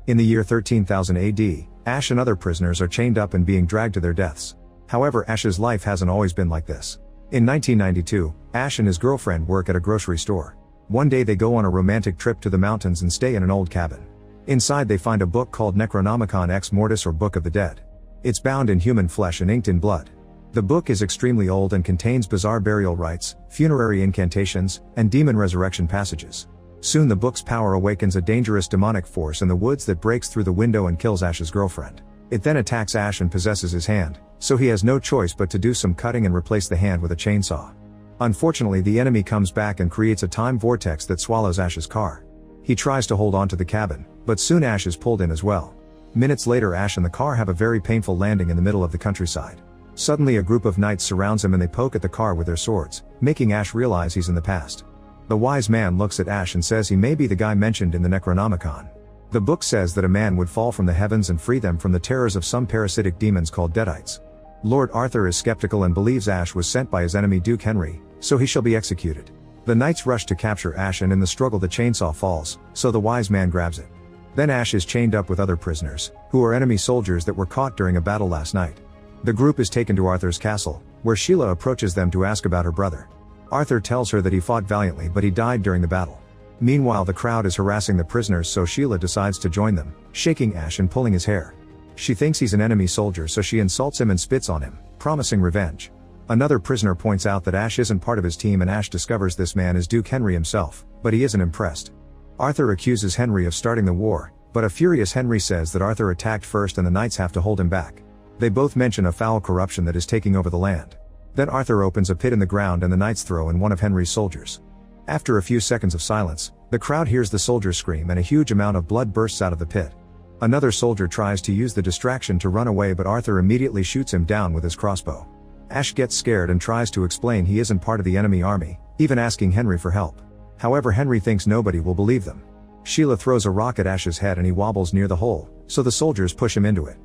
In the year 13,000 AD, Ash and other prisoners are chained up and being dragged to their deaths. However, Ash's life hasn't always been like this. In 1992, Ash and his girlfriend work at a grocery store. One day they go on a romantic trip to the mountains and stay in an old cabin. Inside they find a book called Necronomicon Ex Mortis, or Book of the Dead. It's bound in human flesh and inked in blood. The book is extremely old and contains bizarre burial rites, funerary incantations, and demon resurrection passages. Soon the book's power awakens a dangerous demonic force in the woods that breaks through the window and kills Ash's girlfriend. It then attacks Ash and possesses his hand, so he has no choice but to do some cutting and replace the hand with a chainsaw. Unfortunately, the enemy comes back and creates a time vortex that swallows Ash's car. He tries to hold on to the cabin, but soon Ash is pulled in as well. Minutes later, Ash and the car have a very painful landing in the middle of the countryside. Suddenly a group of knights surrounds him and they poke at the car with their swords, making Ash realize he's in the past. The wise man looks at Ash and says he may be the guy mentioned in the Necronomicon. The book says that a man would fall from the heavens and free them from the terrors of some parasitic demons called Deadites. Lord Arthur is skeptical and believes Ash was sent by his enemy Duke Henry, so he shall be executed. The knights rush to capture Ash, and in the struggle the chainsaw falls, so the wise man grabs it. Then Ash is chained up with other prisoners, who are enemy soldiers that were caught during a battle last night. The group is taken to Arthur's castle, where Sheila approaches them to ask about her brother. Arthur tells her that he fought valiantly but he died during the battle. Meanwhile, the crowd is harassing the prisoners, so Sheila decides to join them, shaking Ash and pulling his hair. She thinks he's an enemy soldier, so she insults him and spits on him, promising revenge. Another prisoner points out that Ash isn't part of his team, and Ash discovers this man is Duke Henry himself, but he isn't impressed. Arthur accuses Henry of starting the war, but a furious Henry says that Arthur attacked first and the knights have to hold him back. They both mention a foul corruption that is taking over the land. Then Arthur opens a pit in the ground and the knights throw in one of Henry's soldiers. After a few seconds of silence, the crowd hears the soldier scream and a huge amount of blood bursts out of the pit. Another soldier tries to use the distraction to run away, but Arthur immediately shoots him down with his crossbow. Ash gets scared and tries to explain he isn't part of the enemy army, even asking Henry for help. However, Henry thinks nobody will believe them. Sheila throws a rock at Ash's head and he wobbles near the hole, so the soldiers push him into it.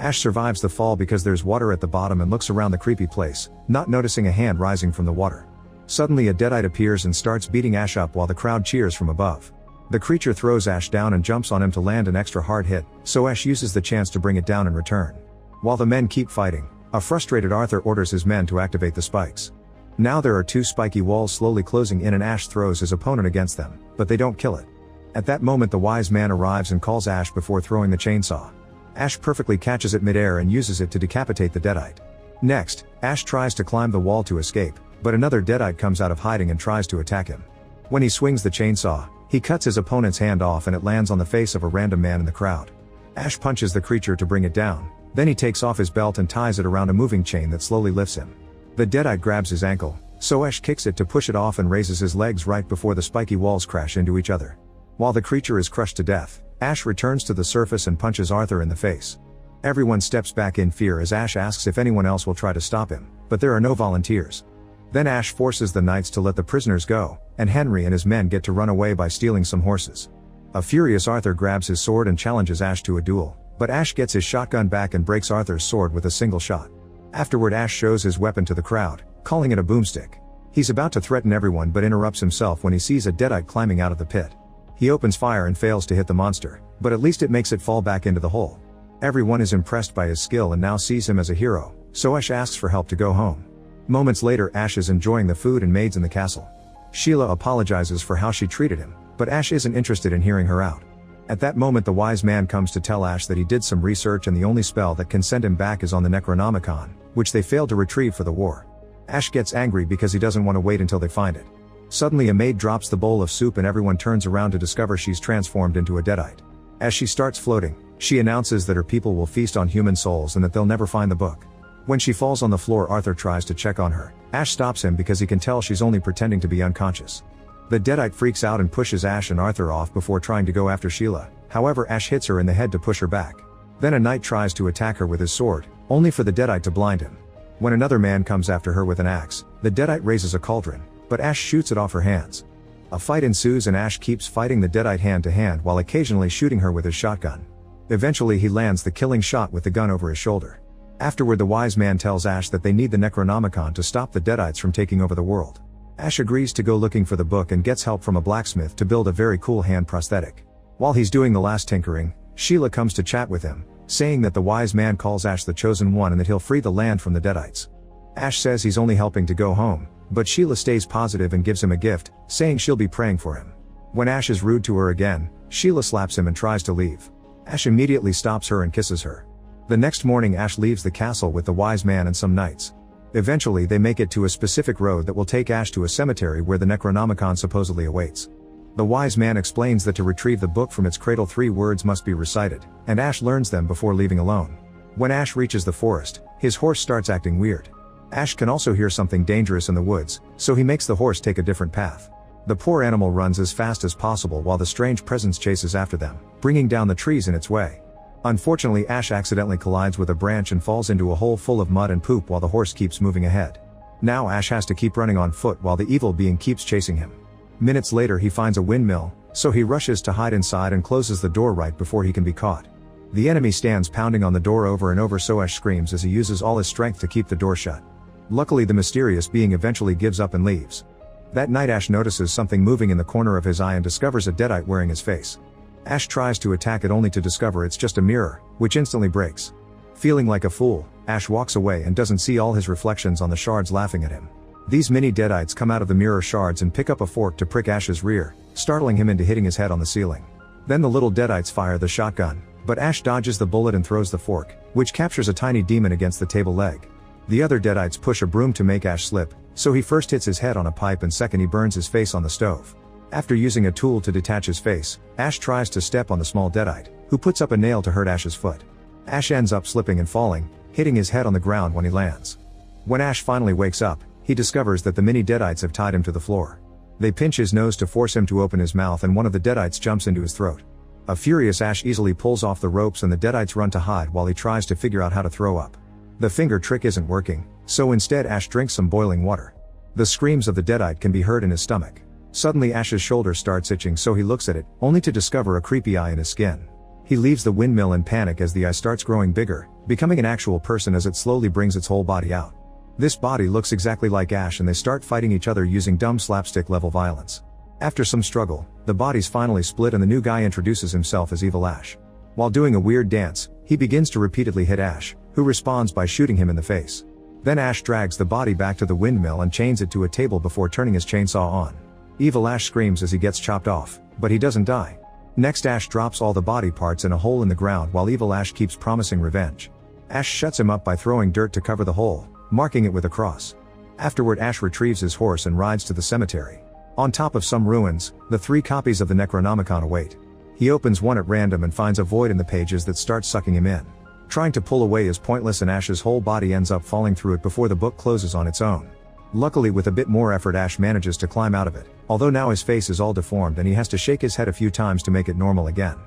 Ash survives the fall because there's water at the bottom and looks around the creepy place, not noticing a hand rising from the water. Suddenly a Deadite appears and starts beating Ash up while the crowd cheers from above. The creature throws Ash down and jumps on him to land an extra hard hit, so Ash uses the chance to bring it down in return. While the men keep fighting, a frustrated Arthur orders his men to activate the spikes. Now there are two spiky walls slowly closing in and Ash throws his opponent against them, but they don't kill it. At that moment the wise man arrives and calls Ash before throwing the chainsaw. Ash perfectly catches it midair and uses it to decapitate the Deadite. Next, Ash tries to climb the wall to escape, but another Deadite comes out of hiding and tries to attack him. When he swings the chainsaw, he cuts his opponent's hand off and it lands on the face of a random man in the crowd. Ash punches the creature to bring it down, then he takes off his belt and ties it around a moving chain that slowly lifts him. The Deadite grabs his ankle, so Ash kicks it to push it off and raises his legs right before the spiky walls crash into each other. While the creature is crushed to death, Ash returns to the surface and punches Arthur in the face. Everyone steps back in fear as Ash asks if anyone else will try to stop him, but there are no volunteers. Then Ash forces the knights to let the prisoners go, and Henry and his men get to run away by stealing some horses. A furious Arthur grabs his sword and challenges Ash to a duel, but Ash gets his shotgun back and breaks Arthur's sword with a single shot. Afterward, Ash shows his weapon to the crowd, calling it a boomstick. He's about to threaten everyone but interrupts himself when he sees a Deadite climbing out of the pit. He opens fire and fails to hit the monster, but at least it makes it fall back into the hole. Everyone is impressed by his skill and now sees him as a hero, so Ash asks for help to go home. Moments later, Ash is enjoying the food and maids in the castle. Sheila apologizes for how she treated him, but Ash isn't interested in hearing her out. At that moment the wise man comes to tell Ash that he did some research and the only spell that can send him back is on the Necronomicon, which they failed to retrieve for the war. Ash gets angry because he doesn't want to wait until they find it. Suddenly a maid drops the bowl of soup and everyone turns around to discover she's transformed into a Deadite. As she starts floating, she announces that her people will feast on human souls and that they'll never find the book. When she falls on the floor, Arthur tries to check on her. Ash stops him because he can tell she's only pretending to be unconscious. The Deadite freaks out and pushes Ash and Arthur off before trying to go after Sheila. However, Ash hits her in the head to push her back. Then a knight tries to attack her with his sword, only for the Deadite to blind him. When another man comes after her with an axe, the Deadite raises a cauldron, but Ash shoots it off her hands. A fight ensues and Ash keeps fighting the Deadite hand to hand while occasionally shooting her with his shotgun. Eventually he lands the killing shot with the gun over his shoulder. Afterward the wise man tells Ash that they need the Necronomicon to stop the Deadites from taking over the world. Ash agrees to go looking for the book and gets help from a blacksmith to build a very cool hand prosthetic. While he's doing the last tinkering, Sheila comes to chat with him, saying that the wise man calls Ash the chosen one and that he'll free the land from the Deadites. Ash says he's only helping to go home, but Sheila stays positive and gives him a gift, saying she'll be praying for him. When Ash is rude to her again, Sheila slaps him and tries to leave. Ash immediately stops her and kisses her. The next morning Ash leaves the castle with the wise man and some knights. Eventually they make it to a specific road that will take Ash to a cemetery where the Necronomicon supposedly awaits. The wise man explains that to retrieve the book from its cradle 3 words must be recited, and Ash learns them before leaving alone. When Ash reaches the forest, his horse starts acting weird. Ash can also hear something dangerous in the woods, so he makes the horse take a different path. The poor animal runs as fast as possible while the strange presence chases after them, bringing down the trees in its way. Unfortunately, Ash accidentally collides with a branch and falls into a hole full of mud and poop while the horse keeps moving ahead. Now Ash has to keep running on foot while the evil being keeps chasing him. Minutes later he finds a windmill, so he rushes to hide inside and closes the door right before he can be caught. The enemy stands pounding on the door over and over, so Ash screams as he uses all his strength to keep the door shut. Luckily the mysterious being eventually gives up and leaves. That night Ash notices something moving in the corner of his eye and discovers a Deadite wearing his face. Ash tries to attack it only to discover it's just a mirror, which instantly breaks. Feeling like a fool, Ash walks away and doesn't see all his reflections on the shards laughing at him. These mini Deadites come out of the mirror shards and pick up a fork to prick Ash's rear, startling him into hitting his head on the ceiling. Then the little Deadites fire the shotgun, but Ash dodges the bullet and throws the fork, which captures a tiny demon against the table leg. The other Deadites push a broom to make Ash slip, so he first hits his head on a pipe and second he burns his face on the stove. After using a tool to detach his face, Ash tries to step on the small Deadite, who puts up a nail to hurt Ash's foot. Ash ends up slipping and falling, hitting his head on the ground when he lands. When Ash finally wakes up, he discovers that the mini Deadites have tied him to the floor. They pinch his nose to force him to open his mouth and one of the Deadites jumps into his throat. A furious Ash easily pulls off the ropes and the Deadites run to hide while he tries to figure out how to throw up. The finger trick isn't working, so instead Ash drinks some boiling water. The screams of the Deadite can be heard in his stomach. Suddenly Ash's shoulder starts itching, so he looks at it, only to discover a creepy eye in his skin. He leaves the windmill in panic as the eye starts growing bigger, becoming an actual person as it slowly brings its whole body out. This body looks exactly like Ash and they start fighting each other using dumb slapstick level violence. After some struggle, the bodies finally split and the new guy introduces himself as Evil Ash. While doing a weird dance, he begins to repeatedly hit Ash, who responds by shooting him in the face. Then Ash drags the body back to the windmill and chains it to a table before turning his chainsaw on. Evil Ash screams as he gets chopped off, but he doesn't die. Next Ash drops all the body parts in a hole in the ground while Evil Ash keeps promising revenge. Ash shuts him up by throwing dirt to cover the hole, marking it with a cross. Afterward Ash retrieves his horse and rides to the cemetery. On top of some ruins, the 3 copies of the Necronomicon await. He opens one at random and finds a void in the pages that starts sucking him in. Trying to pull away is pointless and Ash's whole body ends up falling through it before the book closes on its own. Luckily with a bit more effort Ash manages to climb out of it, although now his face is all deformed and he has to shake his head a few times to make it normal again.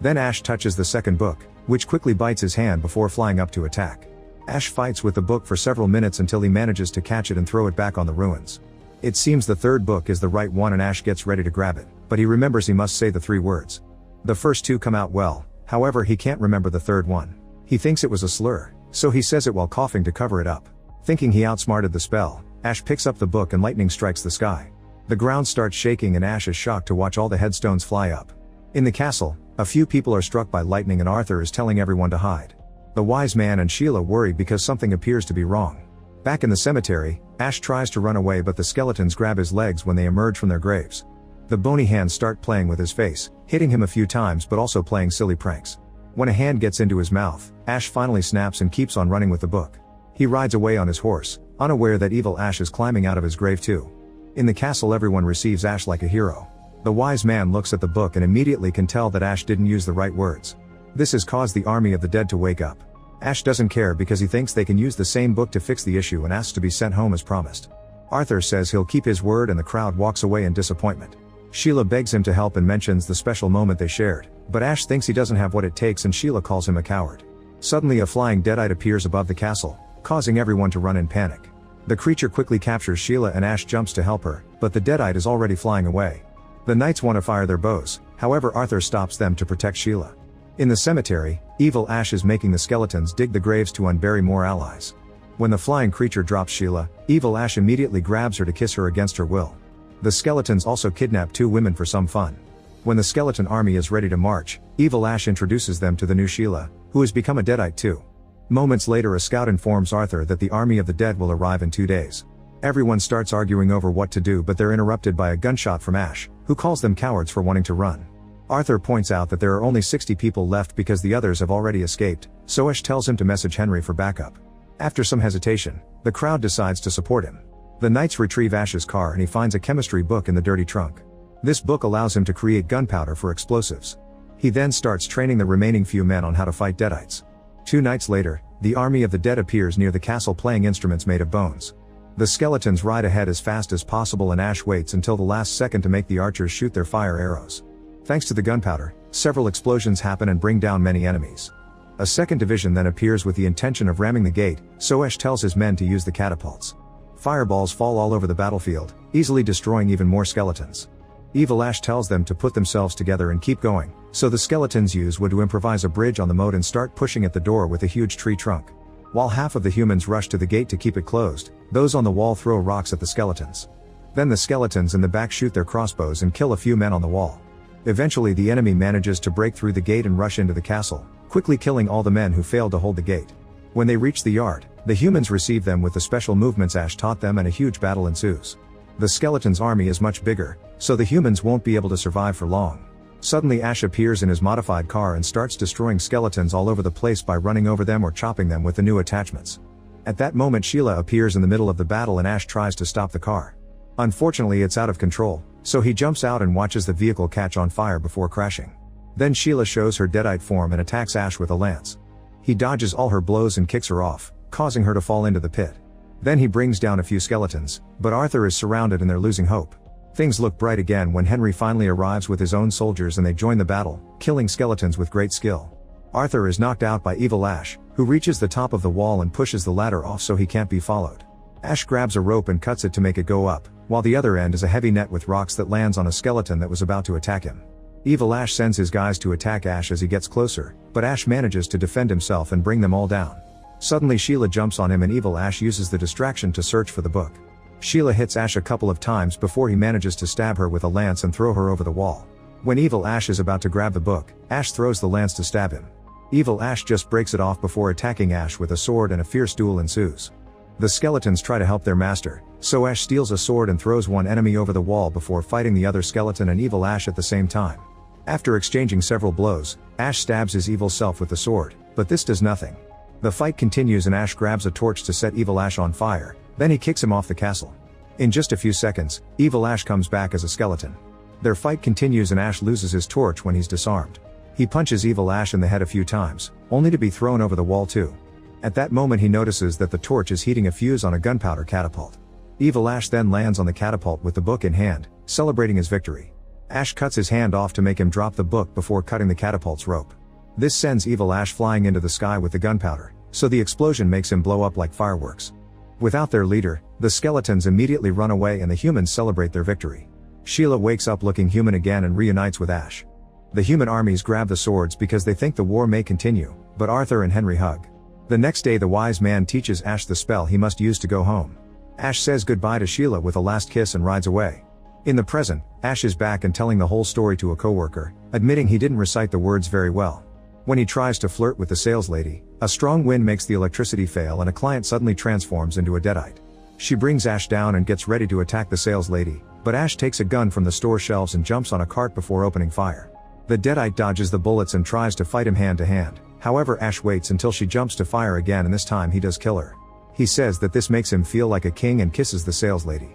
Then Ash touches the second book, which quickly bites his hand before flying up to attack. Ash fights with the book for several minutes until he manages to catch it and throw it back on the ruins. It seems the third book is the right one and Ash gets ready to grab it, but he remembers he must say the 3 words. The first 2 come out well, however he can't remember the third one. He thinks it was a slur, so he says it while coughing to cover it up. Thinking he outsmarted the spell, Ash picks up the book and lightning strikes the sky. The ground starts shaking and Ash is shocked to watch all the headstones fly up. In the castle, a few people are struck by lightning and Arthur is telling everyone to hide. The wise man and Sheila worry because something appears to be wrong. Back in the cemetery, Ash tries to run away but the skeletons grab his legs when they emerge from their graves. The bony hands start playing with his face, hitting him a few times but also playing silly pranks. When a hand gets into his mouth, Ash finally snaps and keeps on running with the book. He rides away on his horse, unaware that Evil Ash is climbing out of his grave too. In the castle everyone receives Ash like a hero. The wise man looks at the book and immediately can tell that Ash didn't use the right words. This has caused the Army of the Dead to wake up. Ash doesn't care because he thinks they can use the same book to fix the issue and asks to be sent home as promised. Arthur says he'll keep his word and the crowd walks away in disappointment. Sheila begs him to help and mentions the special moment they shared, but Ash thinks he doesn't have what it takes and Sheila calls him a coward. Suddenly a flying Deadite appears above the castle, causing everyone to run in panic. The creature quickly captures Sheila and Ash jumps to help her, but the Deadite is already flying away. The knights want to fire their bows, however Arthur stops them to protect Sheila. In the cemetery, Evil Ash is making the skeletons dig the graves to unbury more allies. When the flying creature drops Sheila, Evil Ash immediately grabs her to kiss her against her will. The skeletons also kidnap 2 women for some fun. When the skeleton army is ready to march, Evil Ash introduces them to the new Sheila, who has become a Deadite too. Moments later, a scout informs Arthur that the Army of the Dead will arrive in 2 days. Everyone starts arguing over what to do, but they're interrupted by a gunshot from Ash, who calls them cowards for wanting to run. Arthur points out that there are only 60 people left because the others have already escaped, so Ash tells him to message Henry for backup. After some hesitation, the crowd decides to support him. The knights retrieve Ash's car and he finds a chemistry book in the dirty trunk. This book allows him to create gunpowder for explosives. He then starts training the remaining few men on how to fight Deadites. 2 nights later, the Army of the Dead appears near the castle playing instruments made of bones. The skeletons ride ahead as fast as possible and Ash waits until the last second to make the archers shoot their fire arrows. Thanks to the gunpowder, several explosions happen and bring down many enemies. A second division then appears with the intention of ramming the gate, so Ash tells his men to use the catapults. Fireballs fall all over the battlefield, easily destroying even more skeletons. Evil Ash tells them to put themselves together and keep going, so the skeletons use wood to improvise a bridge on the moat and start pushing at the door with a huge tree trunk. While half of the humans rush to the gate to keep it closed, those on the wall throw rocks at the skeletons. Then the skeletons in the back shoot their crossbows and kill a few men on the wall. Eventually the enemy manages to break through the gate and rush into the castle, quickly killing all the men who failed to hold the gate. When they reach the yard, the humans receive them with the special movements Ash taught them and a huge battle ensues. The skeletons' army is much bigger, so the humans won't be able to survive for long. Suddenly Ash appears in his modified car and starts destroying skeletons all over the place by running over them or chopping them with the new attachments. At that moment Sheila appears in the middle of the battle and Ash tries to stop the car. Unfortunately it's out of control, so he jumps out and watches the vehicle catch on fire before crashing. Then Sheila shows her Deadite form and attacks Ash with a lance. He dodges all her blows and kicks her off, causing her to fall into the pit. Then he brings down a few skeletons, but Arthur is surrounded and they're losing hope. Things look bright again when Henry finally arrives with his own soldiers and they join the battle, killing skeletons with great skill. Arthur is knocked out by Evil Ash, who reaches the top of the wall and pushes the ladder off so he can't be followed. Ash grabs a rope and cuts it to make it go up, while the other end is a heavy net with rocks that lands on a skeleton that was about to attack him. Evil Ash sends his guys to attack Ash as he gets closer, but Ash manages to defend himself and bring them all down. Suddenly Sheila jumps on him and Evil Ash uses the distraction to search for the book. Sheila hits Ash a couple of times before he manages to stab her with a lance and throw her over the wall. When Evil Ash is about to grab the book, Ash throws the lance to stab him. Evil Ash just breaks it off before attacking Ash with a sword and a fierce duel ensues. The skeletons try to help their master, so Ash steals a sword and throws one enemy over the wall before fighting the other skeleton and Evil Ash at the same time. After exchanging several blows, Ash stabs his evil self with the sword, but this does nothing. The fight continues and Ash grabs a torch to set Evil Ash on fire, then he kicks him off the castle. In just a few seconds, Evil Ash comes back as a skeleton. Their fight continues and Ash loses his torch when he's disarmed. He punches Evil Ash in the head a few times, only to be thrown over the wall too. At that moment he notices that the torch is heating a fuse on a gunpowder catapult. Evil Ash then lands on the catapult with the book in hand, celebrating his victory. Ash cuts his hand off to make him drop the book before cutting the catapult's rope. This sends Evil Ash flying into the sky with the gunpowder, so the explosion makes him blow up like fireworks. Without their leader, the skeletons immediately run away and the humans celebrate their victory. Sheila wakes up looking human again and reunites with Ash. The human armies grab the swords because they think the war may continue, but Arthur and Henry hug. The next day the wise man teaches Ash the spell he must use to go home. Ash says goodbye to Sheila with a last kiss and rides away. In the present, Ash is back and telling the whole story to a coworker, admitting he didn't recite the words very well. When he tries to flirt with the saleslady, a strong wind makes the electricity fail and a client suddenly transforms into a Deadite. She brings Ash down and gets ready to attack the saleslady, but Ash takes a gun from the store shelves and jumps on a cart before opening fire. The Deadite dodges the bullets and tries to fight him hand to hand, however Ash waits until she jumps to fire again and this time he does kill her. He says that this makes him feel like a king and kisses the saleslady.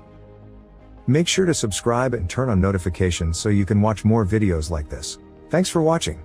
Make sure to subscribe and turn on notifications so you can watch more videos like this. Thanks for watching.